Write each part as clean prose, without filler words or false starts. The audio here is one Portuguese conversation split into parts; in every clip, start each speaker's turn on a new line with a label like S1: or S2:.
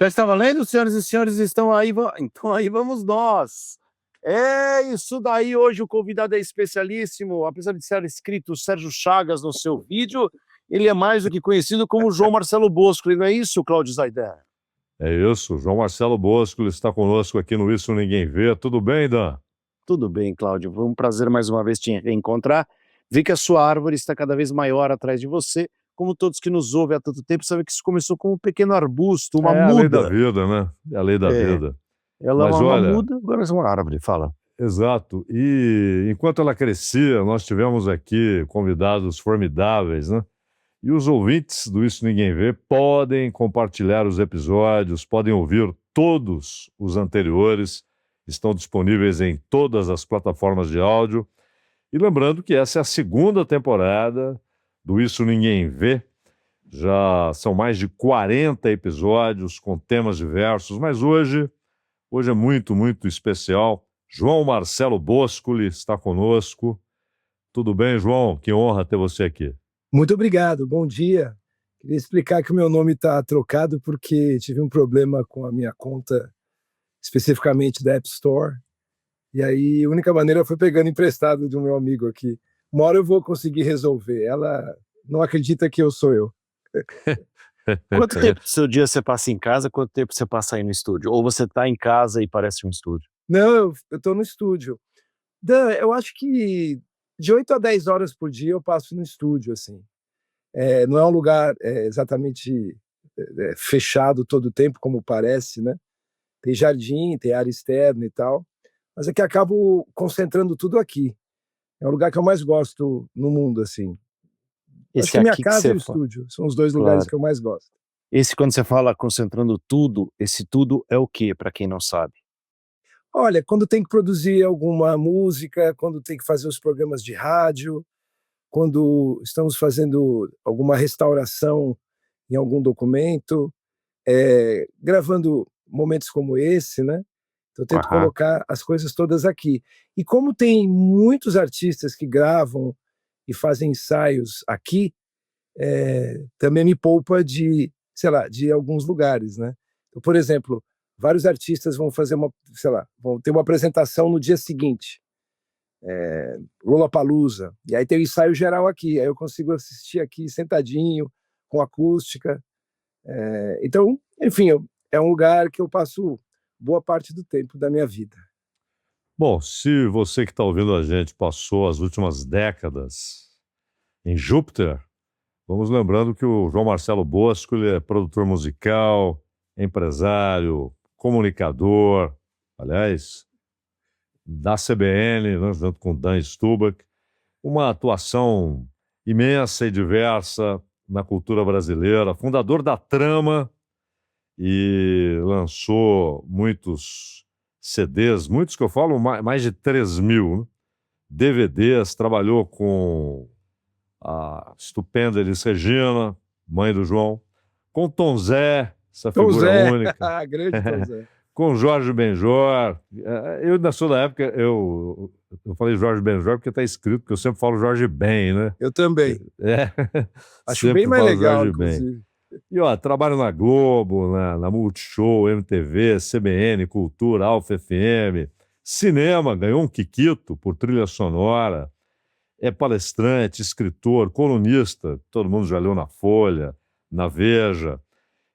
S1: Já está valendo, senhoras e senhores? Estão aí, então aí vamos nós. É isso daí, hoje o convidado é especialíssimo, apesar de ser escrito Sérgio Chagas no seu vídeo, ele é mais do que conhecido como João Marcelo Bosco, não é isso, Cláudio Zaidan?
S2: É isso, João Marcelo Bosco está conosco aqui no Isso Ninguém Vê. Tudo bem, Dan?
S1: Tudo bem, Cláudio, foi um prazer mais uma vez te reencontrar. Vi que a sua árvore está cada vez maior atrás de você, como todos que nos ouvem há tanto tempo sabem que isso começou como um pequeno arbusto, uma
S2: É a lei da
S1: muda.
S2: vida, né? É a lei da
S1: É,
S2: vida.
S1: ela é
S2: Mas
S1: uma
S2: olha,
S1: muda, agora é uma árvore, fala.
S2: exato. E enquanto ela crescia, nós tivemos aqui convidados formidáveis, né? E os ouvintes do Isso Ninguém Vê podem compartilhar os episódios, podem ouvir todos os anteriores, estão disponíveis em todas as plataformas de áudio. E lembrando que essa é a segunda temporada do Isso Ninguém Vê. Já são mais de 40 episódios com temas diversos, mas hoje é muito, muito especial. João Marcelo Boscoli está conosco. Tudo bem, João? Que honra ter você aqui.
S3: Muito obrigado, bom dia. Queria explicar que o meu nome está trocado porque tive um problema com a minha conta, especificamente da App Store. E aí a única maneira foi pegando emprestado de um meu amigo aqui. Uma hora eu vou conseguir resolver. Ela não acredita que eu sou eu.
S1: Quanto tempo do seu dia você passa em casa, quanto tempo você passa aí no estúdio? Ou você está em casa e parece um estúdio?
S3: Não, eu estou no estúdio. Dan, eu acho que de 8 a 10 horas por dia eu passo no estúdio, assim. Não é um lugar exatamente fechado todo o tempo, como parece, né? Tem jardim, tem área externa e tal, mas é que acabo concentrando tudo aqui. É o lugar que eu mais gosto no mundo, assim. Acho que minha casa e o estúdio são os dois lugares que eu mais gosto.
S1: Esse, quando você fala concentrando tudo, esse tudo é o quê, para quem não sabe?
S3: Olha, quando tem que produzir alguma música, quando tem que fazer os programas de rádio, quando estamos fazendo alguma restauração em algum documento, gravando momentos como esse, né? Então, eu tento colocar as coisas todas aqui. E como tem muitos artistas que gravam e fazem ensaios aqui, também me poupa de, sei lá, de alguns lugares, né? Então, por exemplo, vários artistas vão fazer vão ter uma apresentação no dia seguinte, Lollapalooza, e aí tem o ensaio geral aqui, aí eu consigo assistir aqui sentadinho, com acústica. Então, enfim, é um lugar que eu passo boa parte do tempo da minha vida.
S2: Bom, se você que está ouvindo a gente passou as últimas décadas em Júpiter, vamos lembrando que o João Marcelo Bosco ele é produtor musical, empresário, comunicador, aliás, da CBN, né, junto com Dan Stubach, uma atuação imensa e diversa na cultura brasileira, fundador da Trama e lançou muitos CDs, muitos que eu falo, mais de 3.000, né? DVDs, trabalhou com a estupenda Elis Regina, mãe do João, com Tom Zé, essa figura única.
S3: Grande Tom Zé.
S2: Com Jorge Benjor. Eu sou da época, eu falei Jorge Benjor porque está escrito, porque eu sempre falo Jorge Ben, né?
S3: Eu também. Acho bem mais legal, Jorge inclusive.
S2: Ben. E trabalho na Globo, na Multishow, MTV, CBN, Cultura, Alfa FM, cinema, ganhou um Kikito por trilha sonora, é palestrante, escritor, colunista, todo mundo já leu na Folha, na Veja,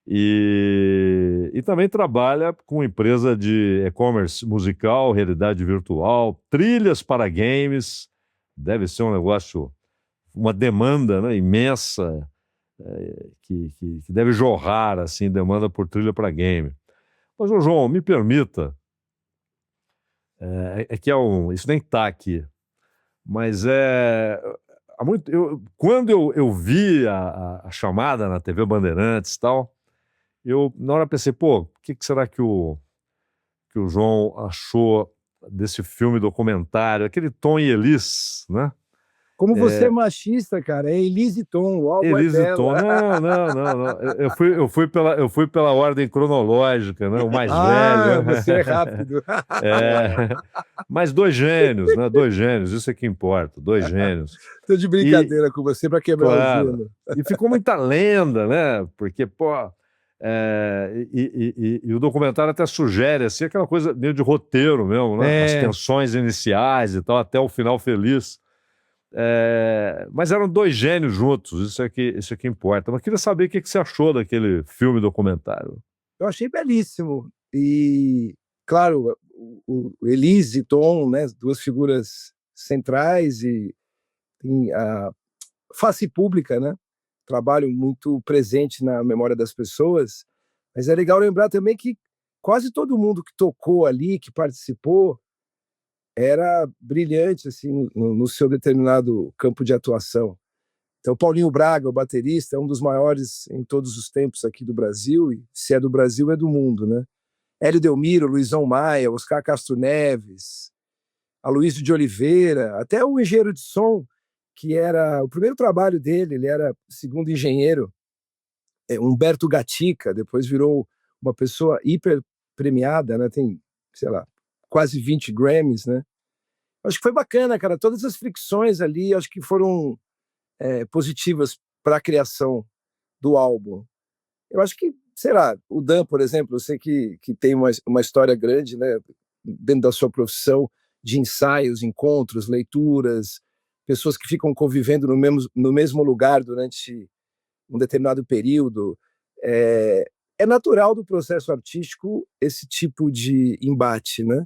S2: e também trabalha com empresa de e-commerce musical, realidade virtual, trilhas para games, deve ser um negócio, uma demanda, né, imensa, que deve jorrar, assim, demanda por trilha para game. Mas, João, me permita, isso nem está aqui, mas quando eu vi a chamada na TV Bandeirantes e tal, eu na hora pensei, o que será que o João achou desse filme documentário, aquele Tom e Elis, né?
S3: Como você é machista, cara, é Elis e Tom, o álbum
S2: Elis
S3: é
S2: e
S3: dela.
S2: Tom, não. Eu fui pela ordem cronológica, né? O mais velho.
S3: Você é rápido.
S2: Mas dois gênios, né? Dois gênios, isso é que importa, dois gênios.
S3: Tô de brincadeira com você para quebrar o gelo.
S2: E ficou muita lenda, né? Porque, E o documentário até sugere assim, aquela coisa meio de roteiro mesmo, né? As tensões iniciais e tal, até o final feliz. Mas eram dois gênios juntos, isso é que importa. Mas queria saber o que você achou daquele filme documentário.
S3: Eu achei belíssimo. E, claro, o Elise e Tom, né, duas figuras centrais, e tem a face pública, né? Trabalho muito presente na memória das pessoas. Mas é legal lembrar também que quase todo mundo que tocou ali, que participou, era brilhante assim no seu determinado campo de atuação. Então, Paulinho Braga, o baterista, é um dos maiores em todos os tempos aqui do Brasil, e se é do Brasil, é do mundo, né? Hélio Delmiro, Luizão Maia, Oscar Castro Neves, Aloysio de Oliveira, até o engenheiro de som, que era o primeiro trabalho dele, ele era segundo engenheiro, Humberto Gatica, depois virou uma pessoa hiper premiada, né? Tem, sei lá, quase 20 Grammys, né? Acho que foi bacana, cara. Todas as fricções ali, acho que foram positivas para a criação do álbum. Eu acho que, sei lá, o Dan, por exemplo, eu sei que tem uma história grande, né, dentro da sua profissão, de ensaios, encontros, leituras, pessoas que ficam convivendo no mesmo lugar durante um determinado período. É natural do processo artístico esse tipo de embate, né?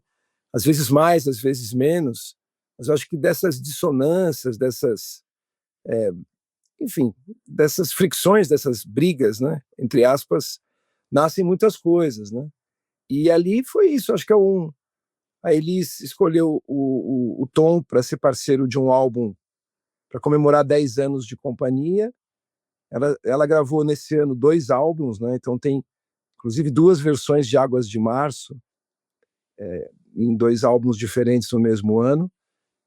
S3: Às vezes mais, às vezes menos, mas eu acho que dessas dissonâncias, enfim, dessas fricções, dessas brigas, né, entre aspas, nascem muitas coisas, né? E ali foi isso, acho que a Elis escolheu o Tom para ser parceiro de um álbum para comemorar 10 anos de companhia. Ela gravou nesse ano 2 álbuns, né? Então tem inclusive 2 versões de Águas de Março, em 2 álbuns diferentes no mesmo ano.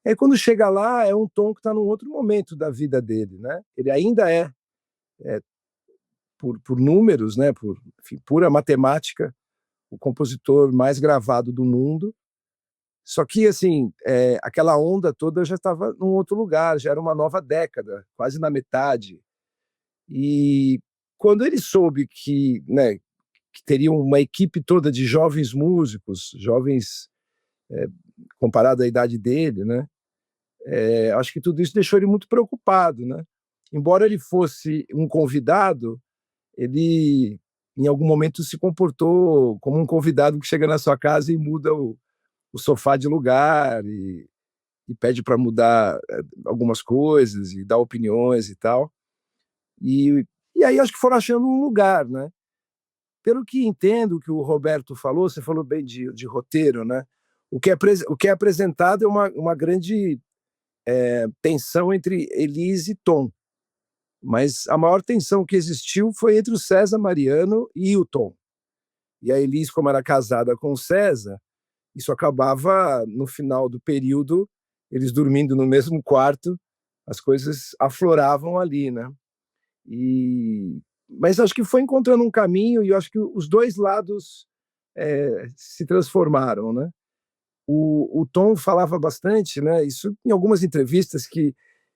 S3: E aí, quando chega lá, é um Tom que está num outro momento da vida dele, né? Ele ainda é por números, né? Por enfim, pura matemática, o compositor mais gravado do mundo. Só que, assim, aquela onda toda já estava num outro lugar, já era uma nova década, quase na metade. E quando ele soube que, né, que teria uma equipe toda de jovens músicos, jovens comparado à idade dele, né? Acho que tudo isso deixou ele muito preocupado, né? Embora ele fosse um convidado, ele em algum momento se comportou como um convidado que chega na sua casa e muda o sofá de lugar e pede para mudar algumas coisas e dar opiniões e tal. E aí acho que foram achando um lugar, né? Pelo que entendo que o Roberto falou, você falou bem de roteiro, né? O que é apresentado é uma grande tensão entre Elise e Tom. Mas a maior tensão que existiu foi entre o César Mariano e o Tom. E a Elise, como era casada com o César, isso acabava, no final do período, eles dormindo no mesmo quarto, as coisas afloravam ali, né? Mas acho que foi encontrando um caminho e eu acho que os dois lados se transformaram, né? O Tom falava bastante, né? Isso em algumas entrevistas, que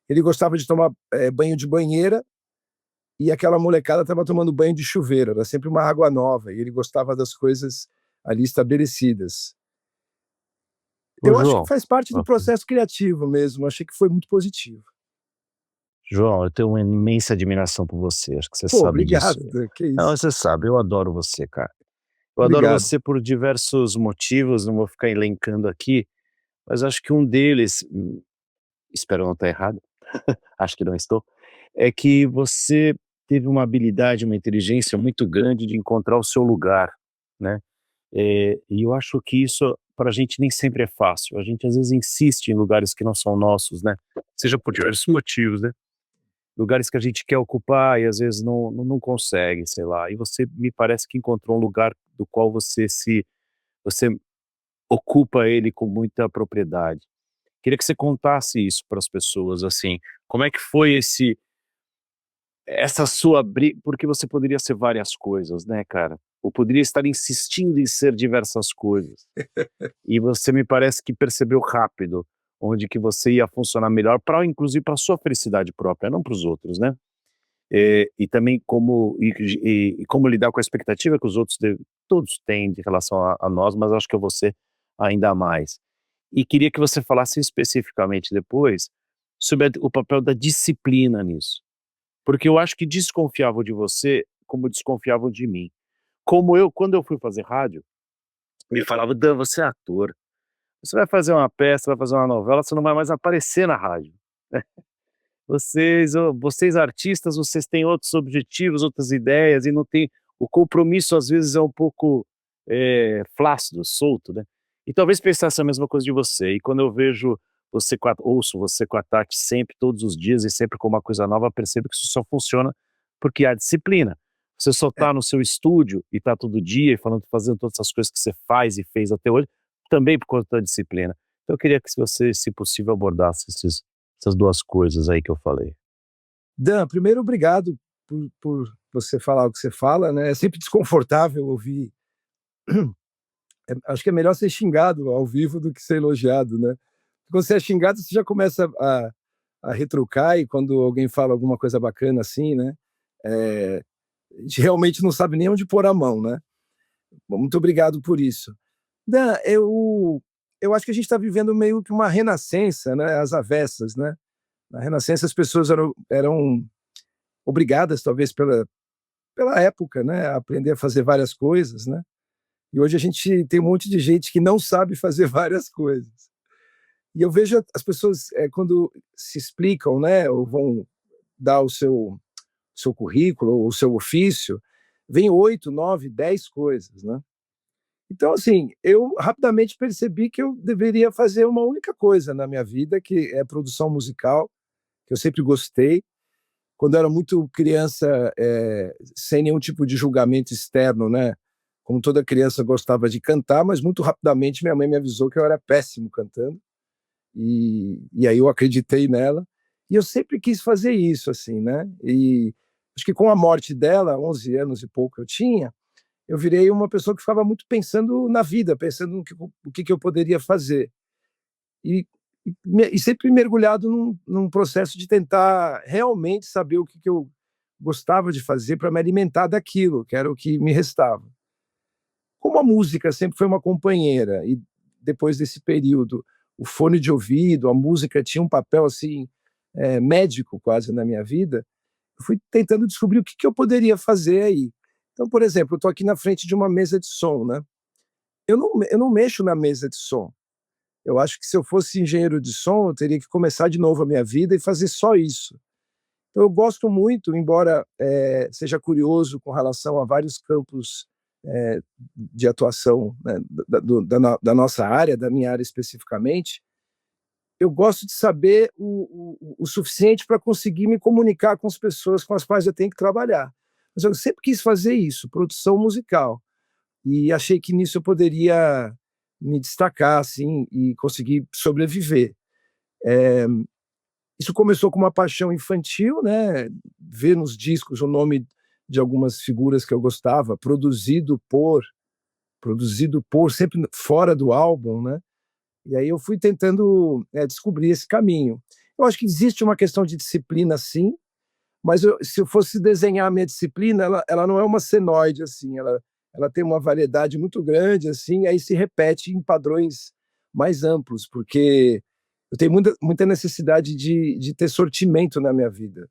S3: ele gostava de tomar banho de banheira e aquela molecada estava tomando banho de chuveiro, era sempre uma água nova e ele gostava das coisas ali estabelecidas.
S2: Ô,
S3: Eu acho que
S2: João.
S3: faz parte do processo criativo mesmo, achei que foi muito positivo.
S4: João, eu tenho uma imensa admiração por você, acho que você
S3: Pô,
S4: sabe
S3: obrigado,
S4: disso.
S3: que isso.
S4: Não, você sabe, eu adoro você, cara. Eu
S3: Obrigado.
S4: adoro você por diversos motivos, não vou ficar elencando aqui, mas acho que um deles, espero não estar errado, acho que não estou, é que você teve uma habilidade, uma inteligência muito grande de encontrar o seu lugar, né? E eu acho que isso para a gente nem sempre é fácil, a gente às vezes insiste em lugares que não são nossos, né? Seja por diversos motivos, né? Lugares que a gente quer ocupar e às vezes não consegue, sei lá, e você me parece que encontrou um lugar do qual você ocupa ele com muita propriedade. Queria que você contasse isso para as pessoas, assim, como é que foi essa sua briga, porque você poderia ser várias coisas, né, cara? Ou poderia estar insistindo em ser diversas coisas. E você me parece que percebeu rápido onde que você ia funcionar melhor, inclusive para sua felicidade própria, não para os outros, né? E também como lidar com a expectativa que os outros todos têm de relação a nós, mas acho que você ainda mais. E queria que você falasse especificamente depois sobre o papel da disciplina nisso, porque eu acho que desconfiavam de você como desconfiavam de mim. Quando eu fui fazer rádio, me falavam: Dan, você é ator, você vai fazer uma peça, vai fazer uma novela, você não vai mais aparecer na rádio. Vocês artistas, vocês têm outros objetivos, outras ideias e não tem o compromisso às vezes é um pouco, flácido, solto, né. E talvez pensasse a mesma coisa de você, e quando eu vejo ouço você com a Tati sempre, todos os dias e sempre com uma coisa nova, percebo que isso só funciona porque há disciplina. Você só
S3: É.
S4: tá no seu estúdio e tá todo dia fazendo todas essas coisas que você faz e fez até hoje, também por conta da disciplina. Então eu queria que se você, se possível, abordasse essas 2 coisas aí que eu falei.
S3: Dan, primeiro, obrigado por você falar o que você fala, né? É sempre desconfortável ouvir. Acho que é melhor ser xingado ao vivo do que ser elogiado, né? Quando você é xingado, você já começa a retrucar, e quando alguém fala alguma coisa bacana assim, né? É, a gente realmente não sabe nem onde pôr a mão, né? Bom, muito obrigado por isso. Dan, eu acho que a gente está vivendo meio que uma renascença, né? Às avessas, né? Na Renascença, as pessoas eram obrigadas, talvez pela época, né, a aprender a fazer várias coisas, né? E hoje a gente tem um monte de gente que não sabe fazer várias coisas. E eu vejo as pessoas, quando se explicam, né, ou vão dar o seu currículo, ou o seu ofício, vem 8, 9, 10 coisas, né? Então, assim, eu rapidamente percebi que eu deveria fazer uma única coisa na minha vida, que é produção musical, que eu sempre gostei. Quando eu era muito criança, sem nenhum tipo de julgamento externo, né? Como toda criança, gostava de cantar, mas muito rapidamente minha mãe me avisou que eu era péssimo cantando, e aí eu acreditei nela, e eu sempre quis fazer isso, assim, né? E acho que com a morte dela, 11 anos e pouco eu tinha, eu virei uma pessoa que ficava muito pensando na vida, pensando o que eu poderia fazer. E, e sempre mergulhado num processo de tentar realmente saber o que eu gostava de fazer para me alimentar daquilo, que era o que me restava. Como a música sempre foi uma companheira, e depois desse período, o fone de ouvido, a música tinha um papel assim, médico quase na minha vida, eu fui tentando descobrir o que eu poderia fazer aí. Então, por exemplo, eu estou aqui na frente de uma mesa de som, né? Eu não mexo na mesa de som. Eu acho que se eu fosse engenheiro de som, eu teria que começar de novo a minha vida e fazer só isso. Então, eu gosto muito, embora seja curioso com relação a vários campos de atuação, né, da nossa área, da minha área especificamente, eu gosto de saber o suficiente para conseguir me comunicar com as pessoas com as quais eu tenho que trabalhar. Mas eu sempre quis fazer isso, produção musical, e achei que nisso eu poderia me destacar, assim, e conseguir sobreviver. Isso começou com uma paixão infantil, né? Ver nos discos o nome de algumas figuras que eu gostava, produzido por, sempre fora do álbum, né? E aí eu fui tentando descobrir esse caminho. Eu acho que existe uma questão de disciplina, sim, mas se eu fosse desenhar a minha disciplina, ela não é uma senoide, assim, ela tem uma variedade muito grande, assim, aí se repete em padrões mais amplos, porque eu tenho muita necessidade de ter sortimento na minha vida.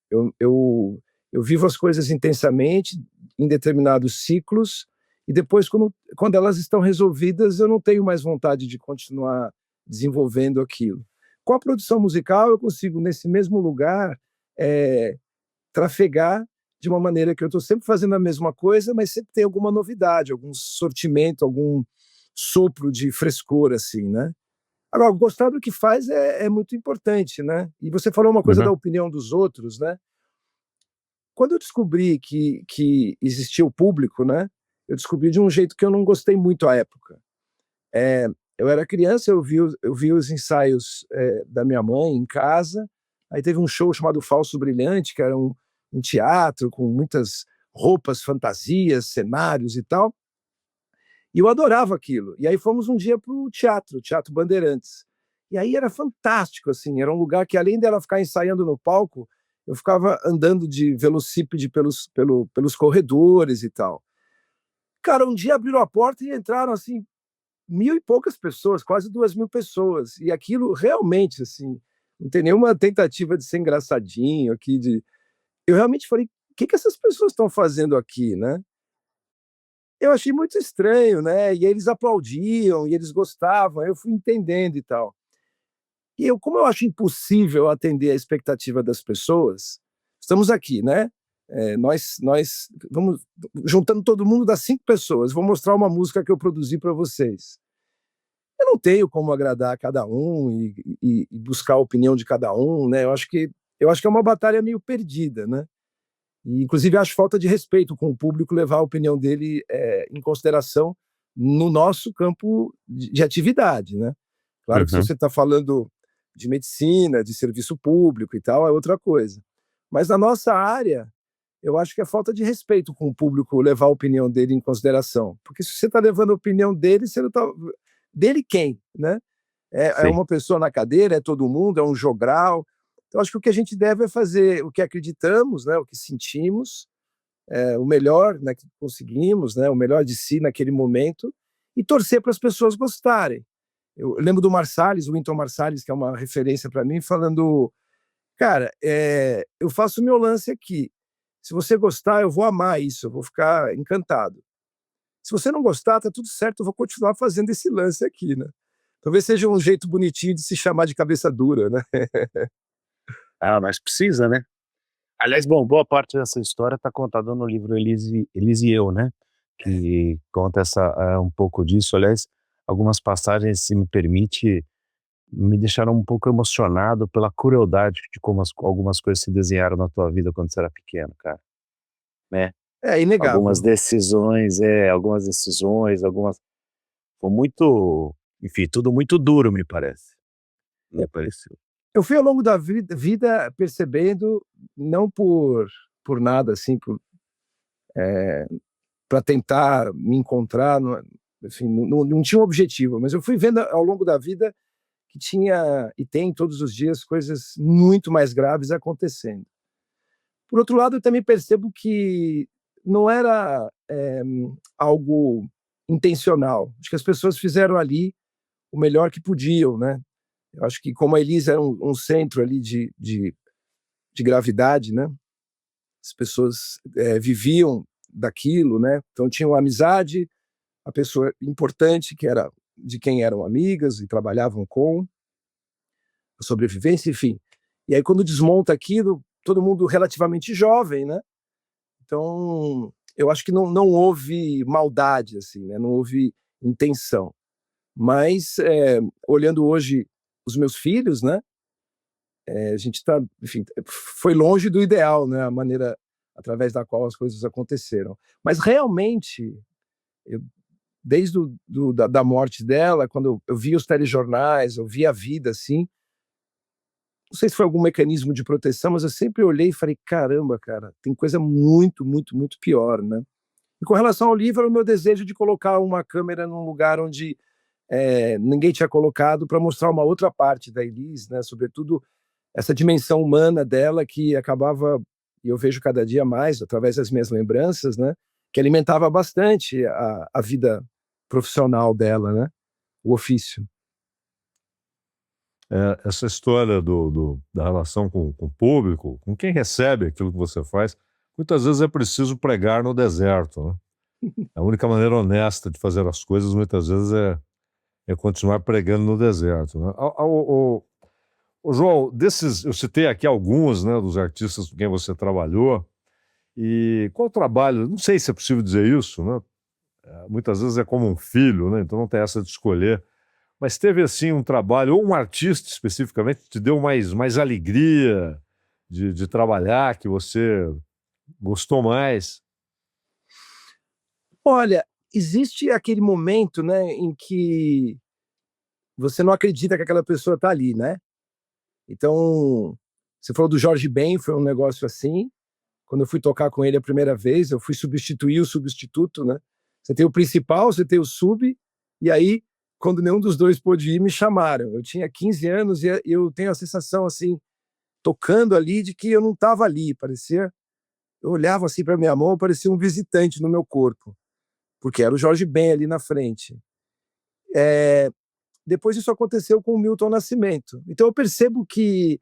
S3: Eu vivo as coisas intensamente, em determinados ciclos, e depois, quando elas estão resolvidas, eu não tenho mais vontade de continuar desenvolvendo aquilo. Com a produção musical, eu consigo, nesse mesmo lugar, trafegar de uma maneira que eu estou sempre fazendo a mesma coisa, mas sempre tem alguma novidade, algum sortimento, algum sopro de frescor, assim, né? Agora, gostar do que faz é muito importante, né? E você falou uma coisa da
S2: Uhum.
S3: opinião dos outros, né? Quando eu descobri que existia o público, né? Eu descobri de um jeito que eu não gostei muito à época. Eu era criança, eu vi os ensaios da minha mãe em casa. Aí teve um show chamado Falso Brilhante, que era um teatro com muitas roupas, fantasias, cenários e tal. E eu adorava aquilo. E aí fomos um dia para o Teatro Bandeirantes. E aí era fantástico, assim, era um lugar que, além dela ficar ensaiando no palco, eu ficava andando de velocípede pelos corredores e tal. Cara, um dia abriram a porta e entraram, assim, 1.000 e poucas pessoas, quase 2.000 pessoas. E aquilo realmente, assim, não tem nenhuma tentativa de ser engraçadinho aqui. Eu realmente falei, o que essas pessoas estão fazendo aqui, né? Eu achei muito estranho, né? E eles aplaudiam, e eles gostavam, eu fui entendendo e tal. E como eu acho impossível atender a expectativa das pessoas, estamos aqui, né? Nós vamos juntando todo mundo, das 5 pessoas. Vou mostrar uma música que eu produzi para vocês. Eu não tenho como agradar a cada um e buscar a opinião de cada um, né? Eu acho que é uma batalha meio perdida, né? E, inclusive, acho falta de respeito com o público levar a opinião dele em consideração no nosso campo de atividade, né? Claro que se
S4: Uhum.
S3: você está falando de medicina, de serviço público e tal, é outra coisa. Mas na nossa área, eu acho que é falta de respeito com o público levar a opinião dele em consideração. Porque se você está levando a opinião dele, você não está... Dele quem, né? É
S4: Sim.
S3: uma pessoa na cadeira, é todo mundo, é um jogral. Então, acho que o que a gente deve é fazer o que acreditamos, né, o que sentimos, o melhor, né, que conseguimos, né, o melhor de si naquele momento, e torcer para as pessoas gostarem. Eu lembro do Marsalis, o Wynton Marsalis, que é uma referência para mim, falando: cara, eu faço o meu lance aqui. Se você gostar, eu vou amar isso, eu vou ficar encantado. Se você não gostar, tá tudo certo, eu vou continuar fazendo esse lance aqui, né? Talvez seja um jeito bonitinho de se chamar de cabeça dura, né?
S4: Ah, mas precisa, né? Aliás, bom, boa parte dessa história está contada no livro Elise e Eu, né? Que conta um pouco disso. Aliás, algumas passagens, se me permite, me deixaram um pouco emocionado pela crueldade de como algumas coisas se desenharam na tua vida quando você era pequeno, cara, né?
S3: É inegável.
S4: Algumas decisões, foi muito, enfim, tudo muito duro, me parece. Me pareceu.
S3: Eu fui ao longo da vida percebendo, não por nada, assim, para tentar me encontrar, enfim, não tinha um objetivo, mas eu fui vendo ao longo da vida que tinha e tem todos os dias coisas muito mais graves acontecendo. Por outro lado, eu também percebo que não era algo intencional. Acho que as pessoas fizeram ali o melhor que podiam, né? Eu acho que como a Elisa era um centro ali de gravidade, né? As pessoas viviam daquilo, né? Então tinham amizade, a pessoa importante que era de quem eram amigas e trabalhavam com a sobrevivência, enfim. E aí quando desmonta aquilo, todo mundo relativamente jovem, né? Então eu acho que não houve maldade, assim, né? Não houve intenção. Mas olhando hoje os meus filhos, né? A gente está, enfim, foi longe do ideal, né? A maneira através da qual as coisas aconteceram. Mas realmente, eu, desde da morte dela, quando eu via os telejornais, eu via a vida assim, não sei se foi algum mecanismo de proteção, mas eu sempre olhei e falei, caramba, cara, tem coisa muito, muito, muito pior, né? E com relação ao livro, era o meu desejo de colocar uma câmera num lugar onde ninguém tinha colocado, para mostrar uma outra parte da Elis, né? Sobretudo essa dimensão humana dela que acabava, e eu vejo cada dia mais, através das minhas lembranças, né? Que alimentava bastante a vida profissional dela, né? O ofício.
S2: Essa história da relação com o público, com quem recebe aquilo que você faz, muitas vezes é preciso pregar no deserto, né? A única maneira honesta de fazer as coisas, muitas vezes, é continuar pregando no deserto, né? Ô, João, eu citei aqui alguns, né, dos artistas com quem você trabalhou, e qual trabalho, não sei se é possível dizer isso, né? Muitas vezes é como um filho, né? Então não tem essa de escolher. Mas teve, assim, um trabalho, ou um artista especificamente, que te deu mais alegria de trabalhar, que você gostou mais?
S3: Olha, existe aquele momento, né, em que você não acredita que aquela pessoa está ali, né? Então, você falou do Jorge Ben, foi um negócio assim. Quando eu fui tocar com ele a primeira vez, eu fui substituir o substituto, né? Você tem o principal, você tem o sub, e aí, quando nenhum dos dois pôde ir, me chamaram. Eu tinha 15 anos e eu tenho a sensação, assim, tocando ali de que eu não estava ali, parecia, eu olhava assim para minha mão, parecia um visitante no meu corpo, porque era o Jorge Ben ali na frente. Depois isso aconteceu com o Milton Nascimento. Então eu percebo que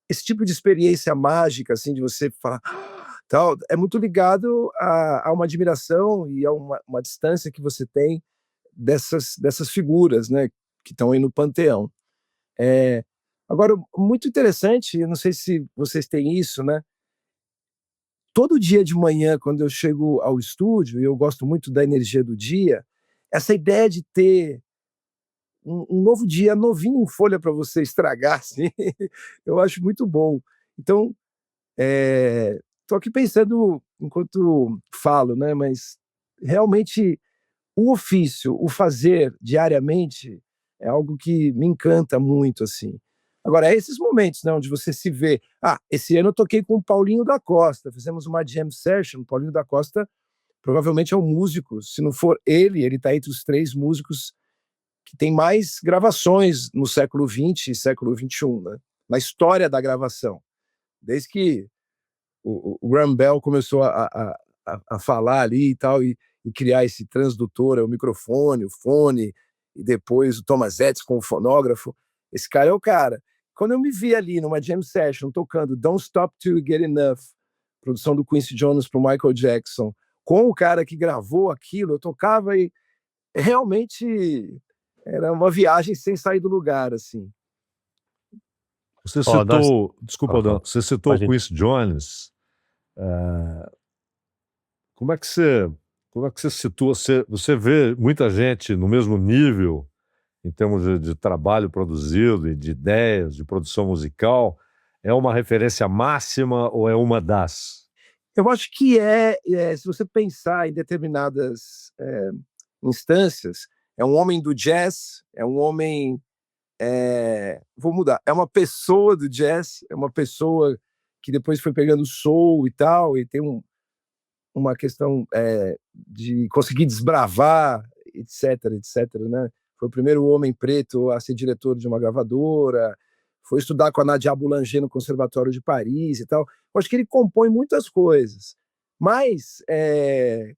S3: esse tipo de experiência mágica, assim, de você falar, tal, é muito ligado a uma admiração e a uma distância que você tem dessas figuras, né, que estão aí no panteão. Agora, muito interessante, eu não sei se vocês têm isso, né? Todo dia de manhã, quando eu chego ao estúdio, e eu gosto muito da energia do dia, essa ideia de ter um novo dia novinho em folha para você estragar, assim, eu acho muito bom. Então, estou aqui pensando enquanto falo, né? Mas realmente o ofício, o fazer diariamente é algo que me encanta muito, assim. Agora, é esses momentos, né, onde você se vê. Esse ano eu toquei com o Paulinho da Costa, fizemos uma jam session. O Paulinho da Costa provavelmente é um músico, se não for ele está entre os 3 músicos que tem mais gravações no século XX e século XXI, né, na história da gravação. Desde que o Graham Bell começou a falar ali e tal, e criar esse transdutor, o microfone, o fone, e depois o Thomas Edison com o fonógrafo. Esse cara é o cara. Quando eu me vi ali numa jam session tocando Don't Stop Till You Get Enough, produção do Quincy Jones para o Michael Jackson, com o cara que gravou aquilo, eu tocava e realmente era uma viagem sem sair do lugar, assim.
S2: Você
S4: Ó, nós...
S2: citou, desculpa, Dan, você citou o
S4: Pode ir.
S2: Quincy Jones. Como é que você situa? Você vê muita gente no mesmo nível em termos de trabalho produzido e de ideias, de produção musical? É uma referência máxima ou é uma das?
S3: Eu acho que se você pensar em determinadas instâncias, é um homem do jazz, é um homem, vou mudar, é uma pessoa do jazz, é uma pessoa que depois foi pegando soul e tal, e tem uma questão de conseguir desbravar, etc, né? Foi o primeiro homem preto a ser diretor de uma gravadora, foi estudar com a Nadia Boulanger no Conservatório de Paris e tal. Eu acho que ele compõe muitas coisas, mas,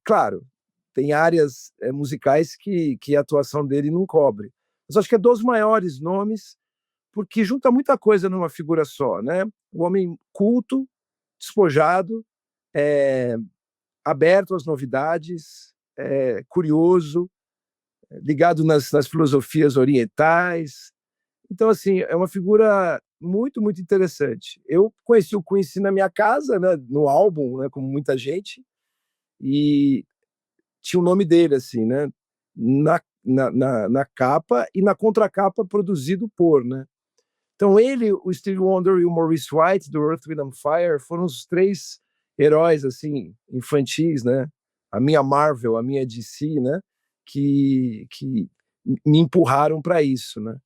S3: claro, tem áreas musicais que a atuação dele não cobre. Mas acho que é dos maiores nomes, porque junta muita coisa numa figura só, né? O homem culto, despojado, aberto às novidades, curioso, ligado nas filosofias orientais. Então, assim, é uma figura muito, muito interessante. Eu conheci o Quincy na minha casa, né, no álbum, né, como muita gente, e tinha o nome dele, assim, né, na capa e na contracapa produzido por, né. Então ele, o Stevie Wonder e o Maurice White, do Earth, Wind and Fire, foram os 3 heróis, assim, infantis, né, a minha Marvel, a minha DC, né, que me empurraram para isso, né.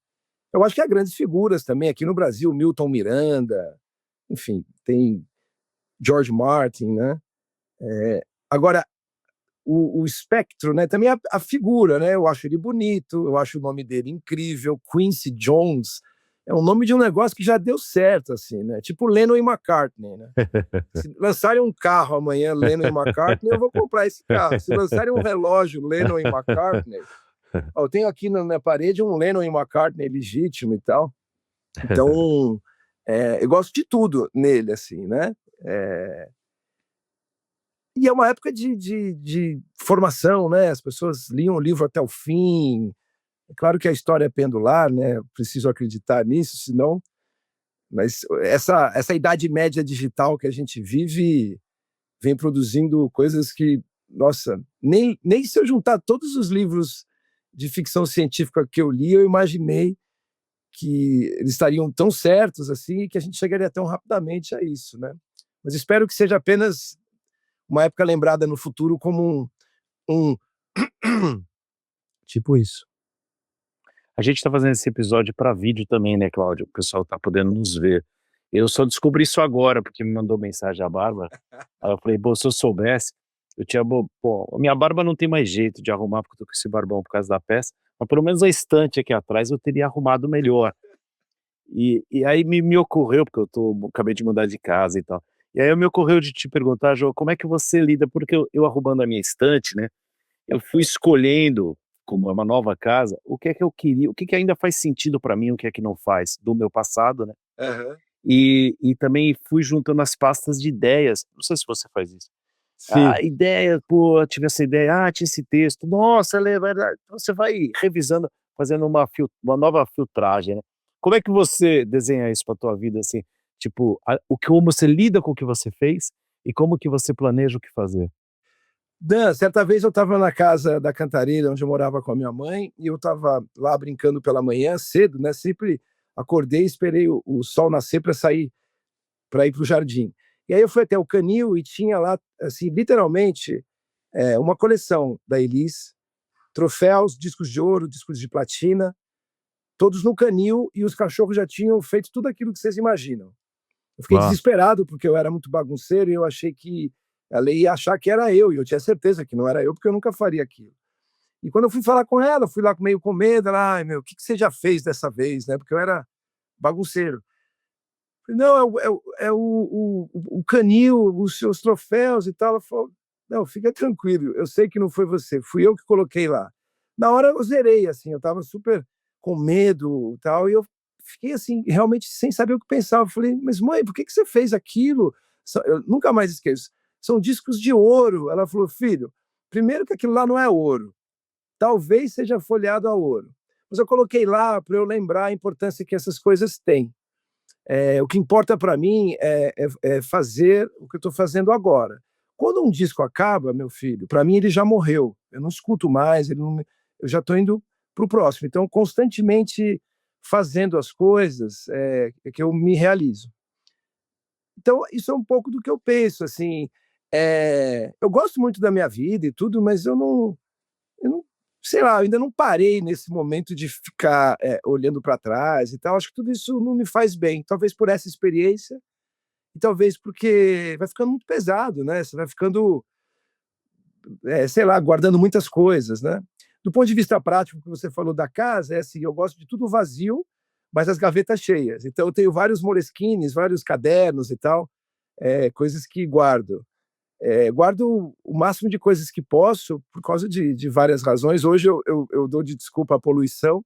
S3: Eu acho que há grandes figuras também, aqui no Brasil, Milton Miranda, enfim, tem George Martin, né. Agora, o espectro, né, também a figura, né, eu acho ele bonito, eu acho o nome dele incrível, Quincy Jones, é o nome de um negócio que já deu certo, assim, né, tipo Lennon e McCartney, né. Se lançarem um carro amanhã, Lennon e McCartney, eu vou comprar esse carro. Se lançarem um relógio, Lennon e McCartney, eu tenho aqui na minha parede um Lennon e McCartney legítimo e tal. Então, eu gosto de tudo nele, assim, né? E é uma época de formação, né? As pessoas liam o livro até o fim. É claro que a história é pendular, né? Eu preciso acreditar nisso, senão. Mas essa idade média digital que a gente vive vem produzindo coisas que, nossa, nem se eu juntar todos os livros de ficção científica que eu li, eu imaginei que eles estariam tão certos assim e que a gente chegaria tão rapidamente a isso, né? Mas espero que seja apenas uma época lembrada no futuro como um tipo isso.
S4: A gente tá fazendo esse episódio para vídeo também, né, Cláudio? O pessoal tá podendo nos ver. Eu só descobri isso agora, porque me mandou mensagem a Bárbara. Aí eu falei, se eu soubesse, eu tinha. A minha barba não tem mais jeito de arrumar, porque eu tô com esse barbão por causa da peça, mas pelo menos a estante aqui atrás eu teria arrumado melhor. E aí me ocorreu, porque acabei de mudar de casa e tal. E aí me ocorreu de te perguntar, João, como é que você lida? Porque eu arrumando a minha estante, né? Eu fui escolhendo, como é uma nova casa, o que é que eu queria, o que que ainda faz sentido para mim, o que é que não faz, do meu passado, né?
S3: Aham.
S4: E também fui juntando as pastas de ideias. Não sei se você faz isso.
S3: Sim.
S4: Ideia, pô, tive essa ideia, tinha esse texto, nossa, é verdade. Então você vai revisando, fazendo uma nova filtragem, né? Como é que você desenha isso para tua vida, assim? Tipo, como você lida com o que você fez e como que você planeja o que fazer?
S3: Dan, certa vez eu estava na casa da Cantareira, onde eu morava com a minha mãe, e eu estava lá brincando pela manhã cedo, né? Sempre acordei e esperei o sol nascer para sair, para ir para o jardim. E aí eu fui até o canil e tinha lá, assim, literalmente, uma coleção da Elis, troféus, discos de ouro, discos de platina, todos no canil, e os cachorros já tinham feito tudo aquilo que vocês imaginam. Eu fiquei
S2: Ah,
S3: desesperado, porque eu era muito bagunceiro e eu achei que ela ia achar que era eu, e eu tinha certeza que não era eu, porque eu nunca faria aquilo. E quando eu fui falar com ela, fui lá meio com medo, ela, ai meu, o que você já fez dessa vez, né? Porque eu era bagunceiro. Falei, não, o canil, os seus troféus e tal. Ela falou, não, fica tranquilo, eu sei que não foi você, fui eu que coloquei lá. Na hora eu zerei, assim, eu estava super com medo e tal, e eu fiquei assim, realmente sem saber o que pensar. Eu falei, mas mãe, por que você fez aquilo? Eu nunca mais esqueço. São discos de ouro. Ela falou, filho, primeiro que aquilo lá não é ouro, talvez seja folheado a ouro. Mas eu coloquei lá para eu lembrar a importância que essas coisas têm. O que importa para mim é fazer o que eu estou fazendo agora. Quando um disco acaba, meu filho, para mim ele já morreu. Eu não escuto mais, eu já estou indo para o próximo. Então, constantemente fazendo as coisas é que eu me realizo. Então, isso é um pouco do que eu penso. Assim, eu gosto muito da minha vida e tudo, mas eu não, sei lá, eu ainda não parei nesse momento de ficar olhando para trás e tal. Acho que tudo isso não me faz bem. Talvez por essa experiência e talvez porque vai ficando muito pesado, né? Você vai ficando, sei lá, guardando muitas coisas, né? Do ponto de vista prático, que você falou da casa, é assim, eu gosto de tudo vazio, mas as gavetas cheias. Então eu tenho vários moleskines, vários cadernos e tal, coisas que guardo. Guardo o máximo de coisas que posso por causa de várias razões. Hoje eu dou de desculpa a poluição,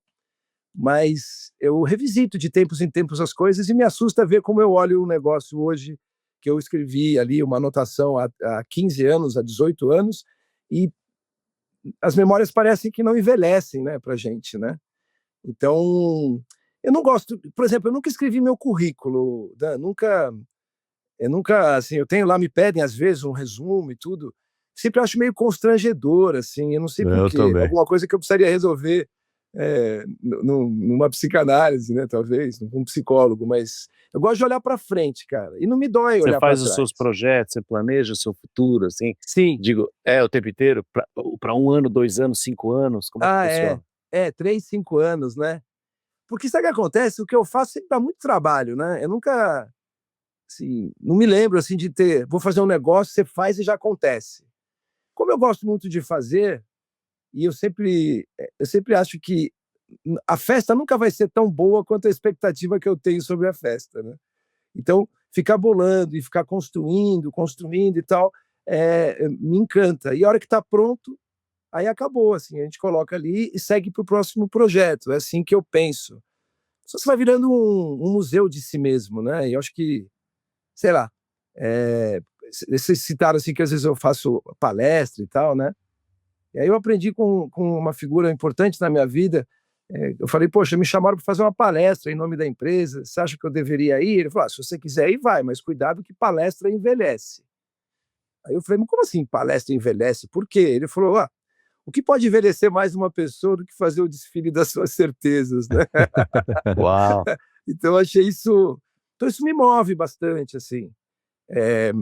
S3: mas eu revisito de tempos em tempos as coisas e me assusta ver como eu olho um negócio hoje que eu escrevi ali, uma anotação há 15 anos, há 18 anos, e as memórias parecem que não envelhecem, né, para gente, né? Então, eu não gosto, por exemplo, eu nunca escrevi meu currículo, né? Assim, eu tenho lá, me pedem às vezes um resumo e tudo, sempre acho meio constrangedor, assim, eu não sei por
S2: eu
S3: quê,
S2: também.
S3: alguma coisa que eu precisaria resolver numa psicanálise, né, talvez, num psicólogo, mas eu gosto de olhar para frente, cara, e não me dói
S4: Você
S3: olhar para
S4: faz os
S3: trás.
S4: seus projetos, você planeja o seu futuro, assim,
S3: Sim,
S4: digo, o tempo inteiro, para 1 ano, 2 anos, 5 anos, como é que funciona?
S3: 3, 5 anos, né, porque sabe o que acontece? O que eu faço sempre dá muito trabalho, né, eu nunca, assim, não me lembro, assim, de ter, vou fazer um negócio, você faz e já acontece. Como eu gosto muito de fazer, e eu sempre acho que a festa nunca vai ser tão boa quanto a expectativa que eu tenho sobre a festa, né? Então, ficar bolando e ficar construindo e tal, me encanta. E a hora que está pronto, aí acabou, assim, a gente coloca ali e segue para o próximo projeto. É assim que eu penso. Só você vai virando um museu de si mesmo, né? E eu acho que, sei lá, vocês citaram assim que às vezes eu faço palestra e tal, né? E aí eu aprendi com uma figura importante na minha vida. Eu falei, poxa, me chamaram para fazer uma palestra em nome da empresa, você acha que eu deveria ir? Ele falou, se você quiser ir, vai, mas cuidado que palestra envelhece. Aí eu falei, mas como assim palestra envelhece? Por quê? Ele falou, o que pode envelhecer mais uma pessoa do que fazer o desfile das suas certezas, né?
S4: Uau!
S3: Então eu achei isso... Então isso me move bastante, assim. É,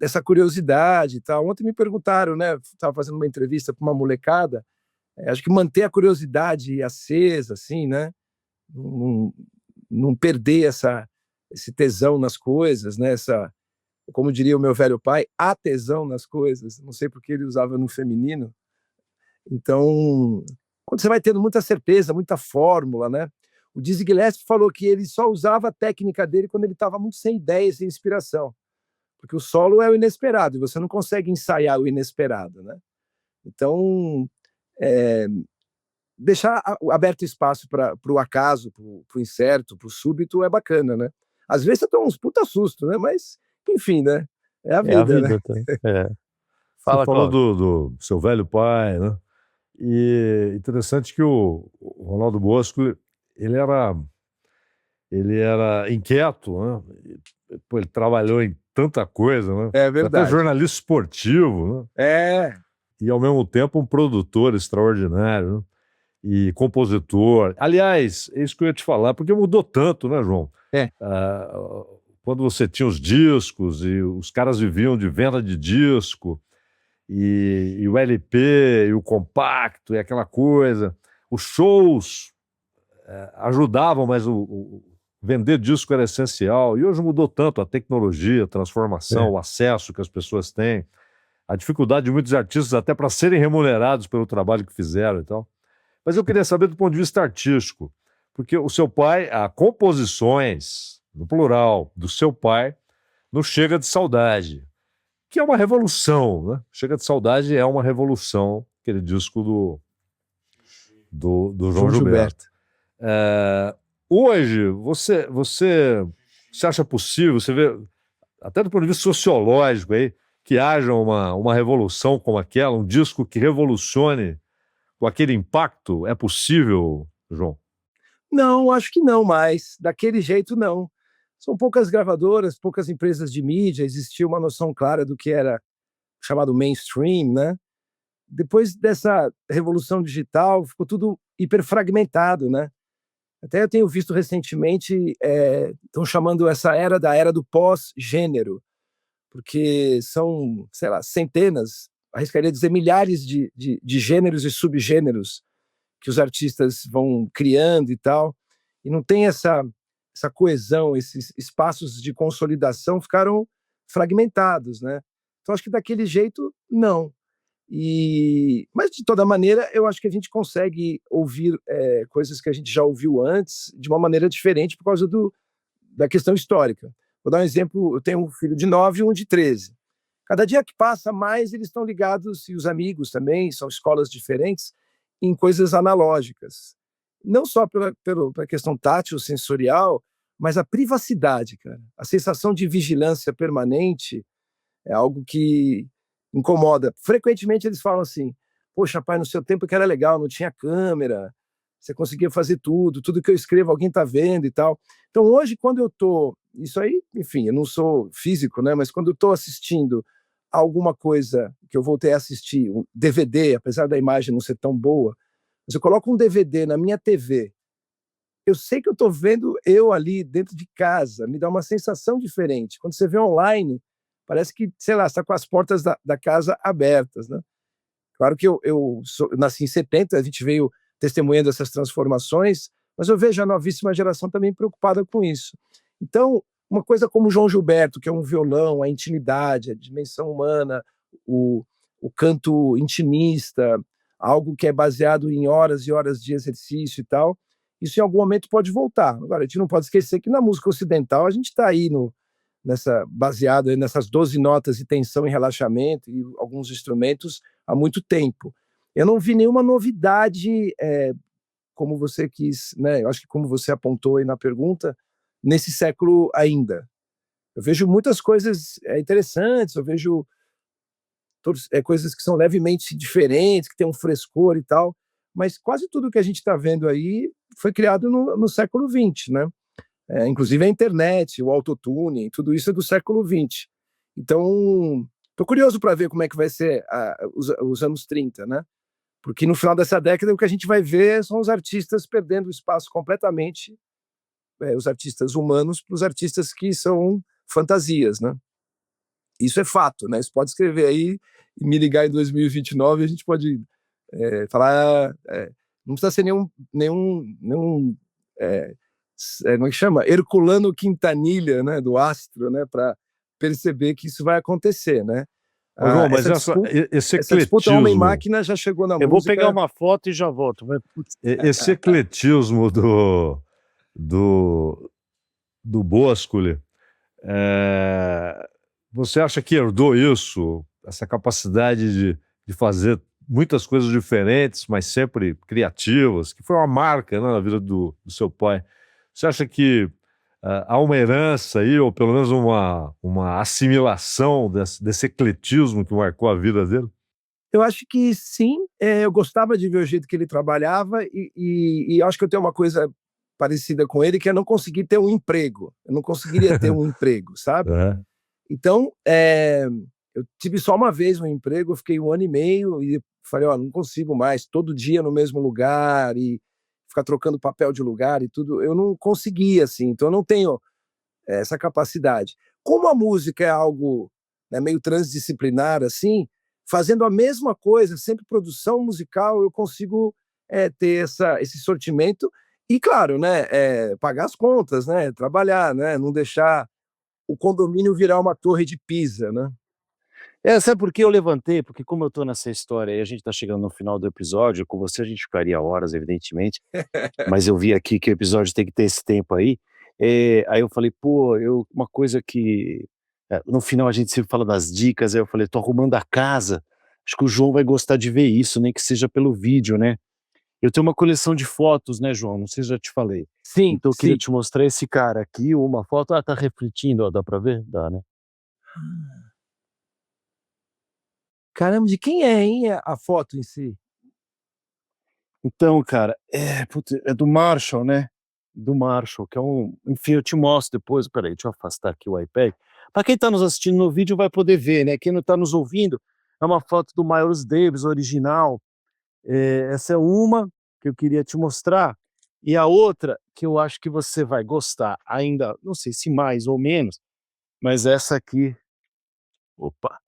S3: essa curiosidade e tal. Ontem me perguntaram, né? Estava fazendo uma entrevista para uma molecada. Acho que manter a curiosidade acesa, assim, né? Não, não perder esse tesão nas coisas, né? Como diria o meu velho pai, a tesão nas coisas. Não sei porque ele usava no feminino. Então, quando você vai tendo muita certeza, muita fórmula, né? O Dizzy Gillespie falou que ele só usava a técnica dele quando ele estava muito sem ideia, sem inspiração. Porque o solo é o inesperado, e você não consegue ensaiar o inesperado, né? Então, deixar aberto espaço para o acaso, para o incerto, para o súbito é bacana, né? Às vezes você toma uns puta susto, né? Mas, enfim, né? É a vida, né?
S4: Tá? É.
S2: Você
S4: Fala,
S2: falou
S4: Cláudio.
S2: do seu velho pai, né? E interessante que o Ronaldo Bosco, ele era inquieto, né? Pô, ele trabalhou em tanta coisa, né?
S3: É
S2: Foi até
S3: verdade.
S2: jornalista esportivo, né? E ao mesmo tempo um produtor extraordinário, né? E compositor. Aliás, é isso que eu ia te falar, porque mudou tanto, né, João? Quando você tinha os discos e os caras viviam de venda de disco, e o LP, e o compacto, e aquela coisa. Os shows ajudavam, mas o vender disco era essencial. E hoje mudou tanto a tecnologia, a transformação, o acesso que as pessoas têm, a dificuldade de muitos artistas até para serem remunerados pelo trabalho que fizeram e tal. Mas eu queria saber do ponto de vista artístico, porque o seu pai, há composições, no plural, do seu pai, no Chega de Saudade, que é uma revolução, né? Chega de Saudade é uma revolução, aquele disco do João Gilberto. Hoje, você acha possível, você vê, até do ponto de vista sociológico, aí, que haja uma revolução como aquela, um disco que revolucione com aquele impacto? É possível, João?
S3: Não, acho que não mais. Daquele jeito, não. São poucas gravadoras, poucas empresas de mídia, existia uma noção clara do que era chamado mainstream, né? Depois dessa revolução digital, ficou tudo hiperfragmentado, né? Até eu tenho visto recentemente, estão chamando essa era da era do pós-gênero, porque são, sei lá, centenas, arriscaria dizer milhares de gêneros e subgêneros que os artistas vão criando e tal, e não tem essa coesão, esses espaços de consolidação ficaram fragmentados, né? Então acho que daquele jeito, não. Mas de toda maneira, eu acho que a gente consegue ouvir coisas que a gente já ouviu antes de uma maneira diferente por causa da questão histórica. Vou dar um exemplo, eu tenho um filho de 9 e um de 13. Cada dia que passa, mais eles estão ligados, e os amigos também, são escolas diferentes, em coisas analógicas. Não só pela questão tátil, sensorial, mas a privacidade, cara. A sensação de vigilância permanente é algo que incomoda. Frequentemente eles falam assim, poxa, pai, no seu tempo que era legal, não tinha câmera, você conseguia fazer tudo que eu escrevo alguém está vendo e tal. Então hoje, quando eu estou, isso aí, enfim, eu não sou físico, né, mas quando eu estou assistindo alguma coisa que eu voltei a assistir, um DVD, apesar da imagem não ser tão boa, mas eu coloco um DVD na minha TV, eu sei que eu estou vendo eu ali dentro de casa, me dá uma sensação diferente. Quando você vê online, parece que, sei lá, está com as portas da casa abertas, né? Claro que eu nasci em 70, a gente veio testemunhando essas transformações, mas eu vejo a novíssima geração também preocupada com isso. Então, uma coisa como o João Gilberto, que é um violão, a intimidade, a dimensão humana, o canto intimista, algo que é baseado em horas e horas de exercício e tal, isso em algum momento pode voltar. Agora, a gente não pode esquecer que na música ocidental a gente está aí baseado nessas 12 notas de tensão e relaxamento e alguns instrumentos há muito tempo. Eu não vi nenhuma novidade, como você quis, né? Eu acho que como você apontou aí na pergunta, nesse século ainda. Eu vejo muitas coisas interessantes, eu vejo coisas que são levemente diferentes, que tem um frescor e tal, mas quase tudo que a gente está vendo aí foi criado no século XX, né? Inclusive a internet, o autotune, tudo isso é do século XX. Então, estou curioso para ver como é que vai ser os anos 30, né? Porque no final dessa década o que a gente vai ver são os artistas perdendo espaço completamente, os artistas humanos para os artistas que são fantasias, né? Isso é fato, né? Você pode escrever aí e me ligar em 2029 e a gente pode falar, não precisa ser nenhum como é que chama? Herculano Quintanilha, né, do Astro, né, para perceber que isso vai acontecer, né?
S2: João, mas esse
S3: essa disputa
S2: ecletismo,
S3: homem-máquina já chegou na música.
S4: Eu vou pegar uma foto e já volto.
S2: esse ecletismo do Boscoli. Você acha que herdou isso, essa capacidade de fazer muitas coisas diferentes, mas sempre criativas, que foi uma marca, né, na vida do seu pai? Você acha que há uma herança aí, ou pelo menos uma assimilação desse ecletismo que marcou a vida dele?
S3: Eu acho que sim, eu gostava de ver o jeito que ele trabalhava e acho que eu tenho uma coisa parecida com ele, que é não conseguir ter um emprego. Eu não conseguiria ter um emprego, sabe?
S2: É.
S3: Então, eu tive só uma vez um emprego, eu fiquei 1 ano e meio e falei, ó, não consigo mais, todo dia no mesmo lugar e ficar trocando papel de lugar e tudo, eu não conseguia, assim, então eu não tenho essa capacidade. Como a música é algo, né, meio transdisciplinar, assim, fazendo a mesma coisa, sempre produção musical, eu consigo ter esse sortimento e, claro, né, pagar as contas, né, trabalhar, né, não deixar o condomínio virar uma torre de Pisa, né?
S4: Sabe por que eu levantei? Porque como eu tô nessa história e a gente tá chegando no final do episódio, com você a gente ficaria horas, evidentemente, mas eu vi aqui que o episódio tem que ter esse tempo aí, aí eu falei: "Pô, uma coisa que", no final a gente sempre fala das dicas, aí eu falei: "Tô arrumando a casa, acho que o João vai gostar de ver isso, nem que seja pelo vídeo, né". Eu tenho uma coleção de fotos, né, João, não sei se eu já te falei.
S3: Sim,
S4: Então eu queria
S3: sim.
S4: te mostrar esse cara aqui, uma foto, tá refletindo, ó, dá pra ver? Dá, né?
S3: Caramba, de quem é, hein, a foto em si?
S4: Então, cara, putz, é do Marshall, né, do Marshall, que é enfim, eu te mostro depois, espera aí, deixa eu afastar aqui o iPad. Para quem tá nos assistindo no vídeo vai poder ver, né, quem não tá nos ouvindo, é uma foto do Miles Davis original, essa é uma que eu queria te mostrar, e a outra que eu acho que você vai gostar, ainda não sei se mais ou menos, mas essa aqui, opa,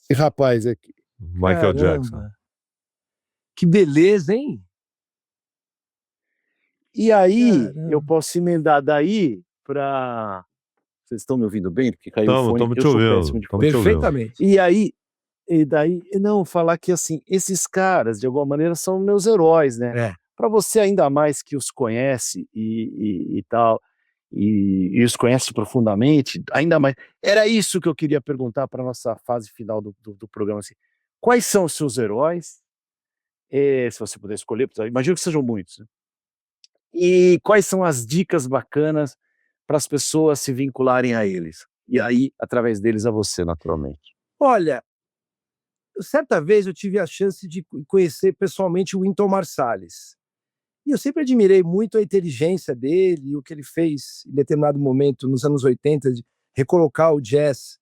S4: esse rapaz aqui.
S2: Michael Jackson.
S3: Caramba, que beleza, hein?
S4: E aí, eu
S3: Caramba.
S4: posso emendar daí para. Vocês estão me ouvindo bem? Porque caiu o fone.
S2: Estamos
S4: Eu
S2: te
S4: sou
S2: ouvindo,
S4: péssimo de
S2: estamos
S4: fone.
S2: te ouvindo.
S3: Perfeitamente.
S4: E aí, e daí, não, falar que assim, esses caras, de alguma maneira, são meus heróis, né?
S3: É.
S4: Para você, ainda mais que os conhece e tal, e os conhece profundamente, ainda mais. Era isso que eu queria perguntar para nossa fase final do programa. Assim, quais são os seus heróis? Se você puder escolher, imagino que sejam muitos, né? E quais são as dicas bacanas para as pessoas se vincularem a eles? E aí, através deles, a você, naturalmente.
S3: Olha, certa vez eu tive a chance de conhecer pessoalmente o Wynton Marsalis. E eu sempre admirei muito a inteligência dele e o que ele fez em determinado momento, nos anos 80, de recolocar o jazz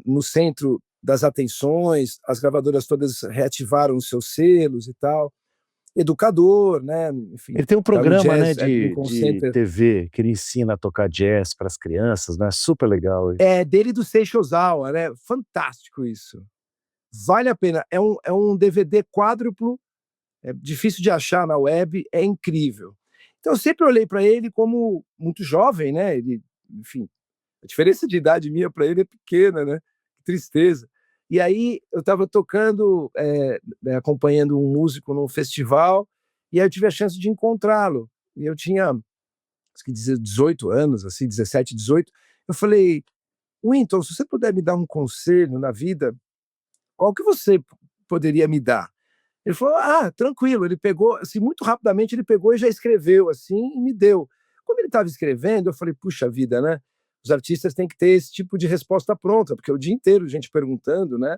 S3: no centro das atenções, as gravadoras todas reativaram os seus selos e tal. Educador, né? Enfim,
S4: Ele tem um
S3: tá o
S4: programa, né,
S3: Jazz at
S4: de
S3: Lincoln Center.
S4: TV que ele ensina a tocar jazz para as crianças, né? Super legal.
S3: É dele, do Seisho Ozawa, né? Fantástico isso. Vale a pena. É um DVD quádruplo, é difícil de achar na web, é incrível. Então eu sempre olhei para ele como muito jovem, né? Ele, enfim, a diferença de idade minha para ele é pequena, né? Que tristeza. E aí eu estava tocando, acompanhando um músico num festival, e aí eu tive a chance de encontrá-lo. E eu tinha, acho que 18 anos, assim, 17, 18. Eu falei, Wynton, se você puder me dar um conselho na vida, qual que você poderia me dar? Ele falou, tranquilo. Ele pegou, assim, muito rapidamente ele pegou e já escreveu, assim, e me deu. Quando ele estava escrevendo, eu falei, puxa vida, né? Os artistas têm que ter esse tipo de resposta pronta, porque é o dia inteiro gente perguntando, né?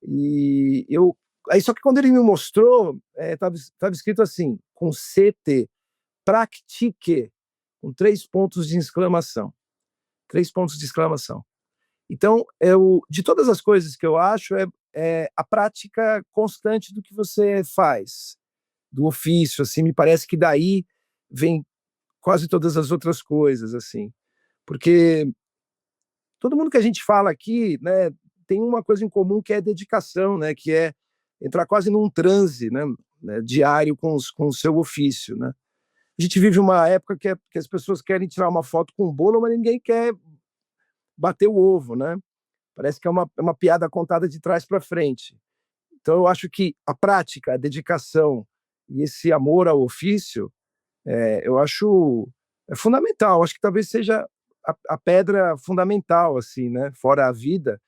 S3: E eu. Aí, só que quando ele me mostrou, estava escrito assim, com CT, pratique, com 3 pontos de exclamação. 3 pontos de exclamação. Então, de todas as coisas que eu acho, é a prática constante do que você faz, do ofício, assim, me parece que daí vem quase todas as outras coisas, assim, porque todo mundo que a gente fala aqui, né, tem uma coisa em comum que é dedicação, né, que é entrar quase num transe, né, diário com o seu ofício, né. A gente vive uma época que as pessoas querem tirar uma foto com um bolo, mas ninguém quer bater o ovo, né. Parece que é uma piada contada de trás para frente. Então eu acho que a prática, a dedicação e esse amor ao ofício eu acho fundamental. Acho que talvez seja a pedra fundamental, assim, né? Fora a vida,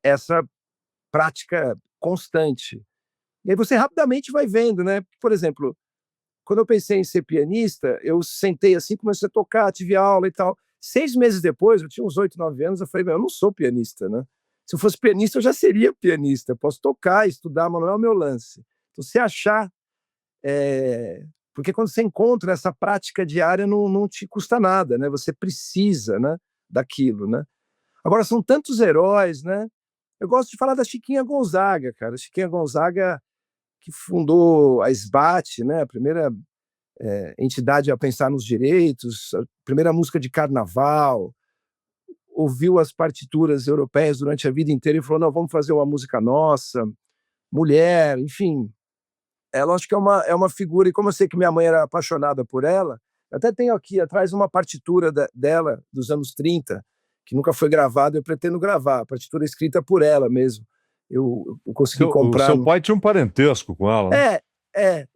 S3: essa prática constante. E aí você rapidamente vai vendo, né? Por exemplo, quando eu pensei em ser pianista, eu sentei assim, comecei a tocar, tive aula e tal. 6 meses depois, eu tinha uns 8, 9 anos, eu falei, eu não sou pianista, né? Se eu fosse pianista, eu já seria pianista. Eu posso tocar, estudar, mas não é o meu lance. Então, se achar... Porque quando você encontra essa prática diária, não te custa nada, né? Você precisa, né, daquilo, né? Agora, são tantos heróis, né? Eu gosto de falar da Chiquinha Gonzaga, cara. A Chiquinha Gonzaga, que fundou a SBAT, né? A primeira entidade a pensar nos direitos, a primeira música de carnaval, ouviu as partituras europeias durante a vida inteira e falou, não, vamos fazer uma música nossa, mulher, enfim. Ela acho que é uma figura, e como eu sei que minha mãe era apaixonada por ela, eu até tenho aqui atrás uma partitura dela, dos anos 30, que nunca foi gravada, eu pretendo gravar, a partitura escrita por ela mesmo. Eu consegui
S2: O
S3: comprar...
S2: seu pai tinha um parentesco com ela, né?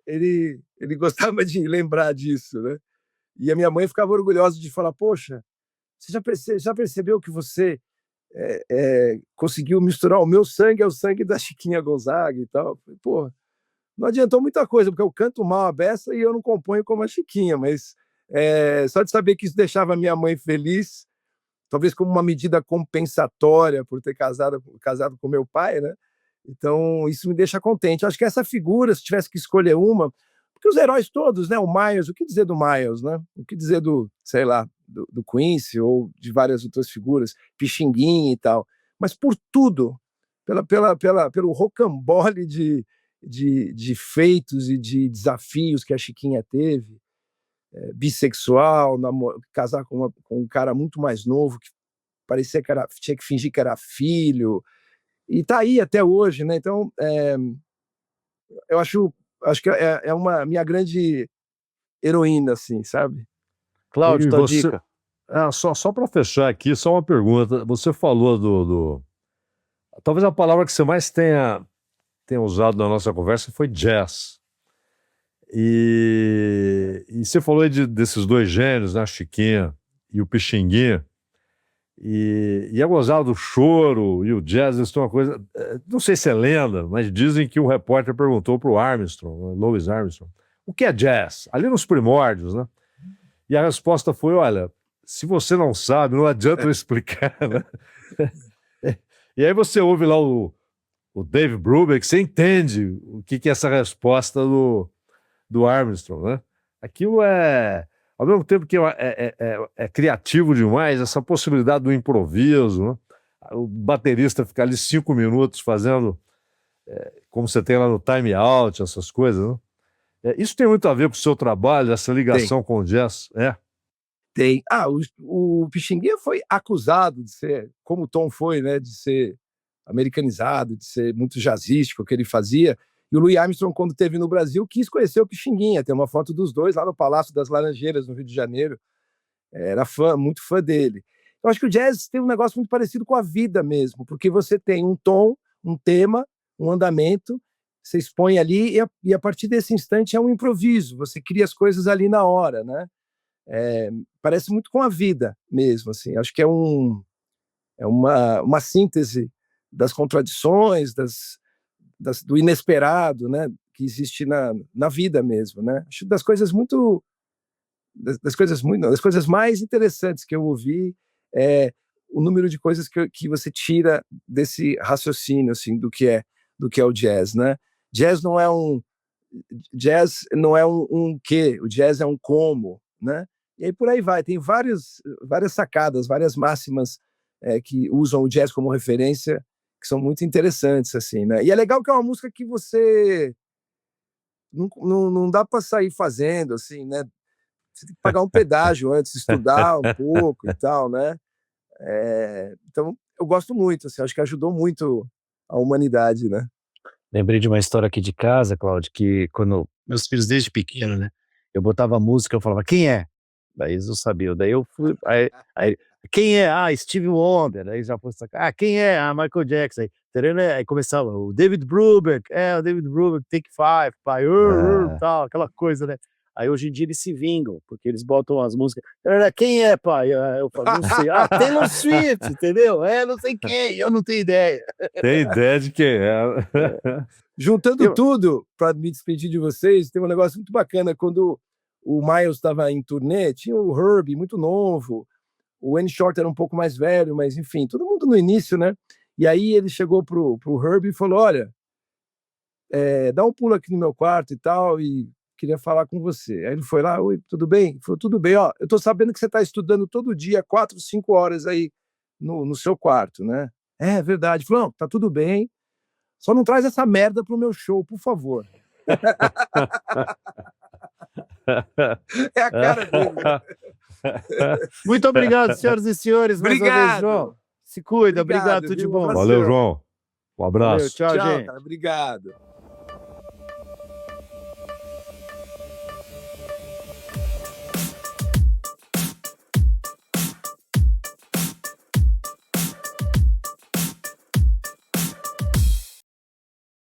S3: Ele gostava de lembrar disso, né? E a minha mãe ficava orgulhosa de falar, poxa, você já percebeu que você conseguiu misturar o meu sangue ao sangue da Chiquinha Gonzaga e tal? Pô, não adiantou muita coisa, porque eu canto mal a beça e eu não componho como a Chiquinha, mas só de saber que isso deixava a minha mãe feliz, talvez como uma medida compensatória por ter casado com meu pai, né? Então, isso me deixa contente. Eu acho que essa figura, se tivesse que escolher uma, porque os heróis todos, né? O Miles, o que dizer do Miles, né? O que dizer do, sei lá, do Quincy ou de várias outras figuras, Pixinguinha e tal. Mas por tudo, pelo rocambole de feitos e de desafios que a Chiquinha teve, bissexual, casar com um cara muito mais novo, que parecia que tinha que fingir que era filho, e tá aí até hoje, né? Então, eu acho que é uma minha grande heroína, assim, sabe?
S4: Cláudio,
S2: E
S4: tua
S2: você,
S4: dica.
S2: só para fechar aqui, só uma pergunta. Você falou talvez a palavra que você mais tenha usado na nossa conversa foi jazz. E você falou aí desses dois gênios, né, a Chiquinha e o Pixinguinha. E é gozado do choro e o jazz, isso é uma coisa. Não sei se é lenda, mas dizem que um repórter perguntou para o Armstrong, Louis Armstrong, o que é jazz? Ali nos primórdios, né? E a resposta foi: olha, se você não sabe, não adianta eu explicar, né? E aí você ouve lá o Dave Brubeck, você entende o que é essa resposta do Armstrong, né? Aquilo ao mesmo tempo que é criativo demais, essa possibilidade do improviso, né? O baterista ficar ali 5 minutos fazendo, como você tem lá no time out, essas coisas, né? Isso tem muito a ver com o seu trabalho, essa ligação com o jazz,
S3: Tem. O Pixinguinha foi acusado de ser, como o Tom foi, né, de ser americanizado, de ser muito jazzístico, o que ele fazia. E o Louis Armstrong, quando esteve no Brasil, quis conhecer o Pixinguinha. Tem uma foto dos dois lá no Palácio das Laranjeiras, no Rio de Janeiro. Era muito fã dele. Eu acho que o jazz tem um negócio muito parecido com a vida mesmo, porque você tem um tom, um tema, um andamento, você expõe ali e a partir desse instante é um improviso, você cria as coisas ali na hora, né? Parece muito com a vida mesmo, assim. Acho que é uma síntese das contradições, do inesperado, né, que existe na vida mesmo, né? Acho das coisas mais interessantes que eu ouvi é o número de coisas que você tira desse raciocínio, assim, do que é o jazz, né? Jazz não é um quê, o jazz é um como, né? E aí por aí vai, tem várias sacadas, várias máximas que usam o jazz como referência, que são muito interessantes, assim, né? E é legal que é uma música que você não dá para sair fazendo, assim, né? Você tem que pagar um pedágio antes, estudar um pouco e tal, né? Então, eu gosto muito, assim, acho que ajudou muito a humanidade, né?
S4: Lembrei de uma história aqui de casa, Cláudio, que quando meus filhos desde pequeno, né, eu botava música, eu falava, quem é? Daí eles não sabiam, daí eu fui, aí quem é? Steve Wonder, aí já foi sacar, quem é? Michael Jackson, aí começava, o David Brubeck, o David Brubeck, Take Five, pai, tal, aquela coisa, né? Aí hoje em dia eles se vingam, porque eles botam as músicas. Quem é, pai? Eu falo, não sei. Ah, Taylor Swift, entendeu? Não sei quem, eu não tenho ideia.
S2: Tem ideia de quem é.
S3: Juntando tudo, para me despedir de vocês, tem um negócio muito bacana. Quando o Miles estava em turnê, tinha o Herbie, muito novo, o Wayne Shorter era um pouco mais velho, mas enfim, todo mundo no início, né? E aí ele chegou pro Herbie e falou: olha, dá um pulo aqui no meu quarto e tal, e queria falar com você. Aí ele foi lá: oi, tudo bem? Ele falou: tudo bem, ó, eu tô sabendo que você está estudando todo dia, 4, 5 horas aí no seu quarto, né? É verdade. Ele falou: não, tá tudo bem, só não traz essa merda pro meu show, por favor. É a cara dele.
S1: Muito obrigado, senhoras e senhores. Mais uma vez, João. Se cuida, obrigado, tudo de bom.
S2: Valeu, João. Um abraço.
S1: Valeu, tchau,
S3: Tchau,
S1: gente.
S3: cara, obrigado.